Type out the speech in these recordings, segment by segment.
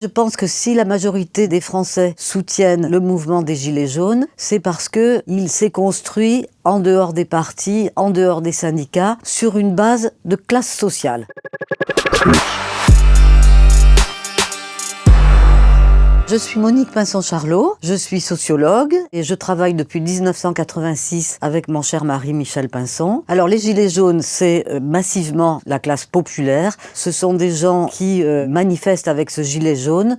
Je pense que si la majorité des Français soutiennent le mouvement des Gilets jaunes, c'est parce qu'il s'est construit en dehors des partis, en dehors des syndicats, sur une base de classe sociale. Je suis Monique Pinson-Charlot, je suis sociologue et je travaille depuis 1986 avec mon cher mari Michel Pinson. Alors les Gilets jaunes, c'est massivement la classe populaire. Ce sont des gens qui manifestent avec ce gilet jaune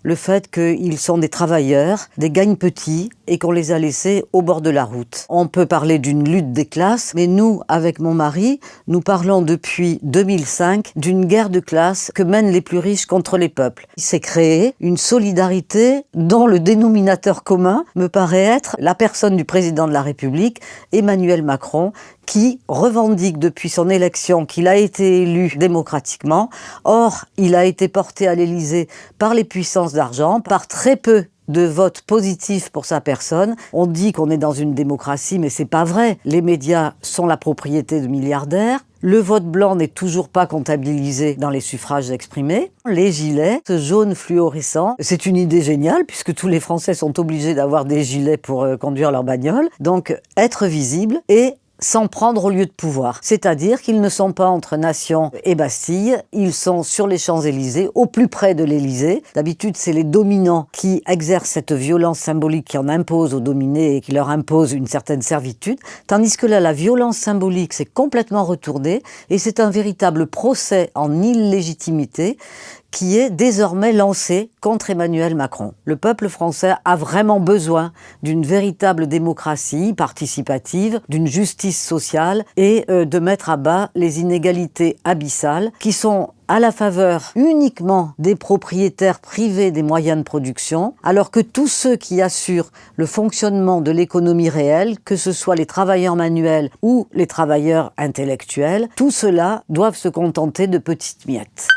le fait qu'ils sont des travailleurs, des gagne-petits et qu'on les a laissés au bord de la route. On peut parler d'une lutte des classes, mais nous, avec mon mari, nous parlons depuis 2005 d'une guerre de classe que mènent les plus riches contre les peuples. Il s'est créé une solidarité dont le dénominateur commun me paraît être la personne du président de la République, Emmanuel Macron, qui revendique depuis son élection qu'il a été élu démocratiquement. Or, il a été porté à l'Élysée par les puissances d'argent, par très peu de votes positifs pour sa personne. On dit qu'on est dans une démocratie, mais c'est pas vrai. Les médias sont la propriété de milliardaires. Le vote blanc n'est toujours pas comptabilisé dans les suffrages exprimés. Les gilets, ce jaune fluorescent, c'est une idée géniale puisque tous les Français sont obligés d'avoir des gilets pour conduire leur bagnole. Donc, être visible et s'en prendre au lieu de pouvoir. C'est-à-dire qu'ils ne sont pas entre Nation et Bastille, ils sont sur les Champs-Élysées, au plus près de l'Élysée. D'habitude, c'est les dominants qui exercent cette violence symbolique qui en impose aux dominés et qui leur impose une certaine servitude. Tandis que là, la violence symbolique, c'est complètement retourné et c'est un véritable procès en illégitimité qui est désormais lancé contre Emmanuel Macron. Le peuple français a vraiment besoin d'une véritable démocratie participative, d'une justice sociale et de mettre à bas les inégalités abyssales qui sont à la faveur uniquement des propriétaires privés des moyens de production, alors que tous ceux qui assurent le fonctionnement de l'économie réelle, que ce soit les travailleurs manuels ou les travailleurs intellectuels, tout cela doivent se contenter de petites miettes.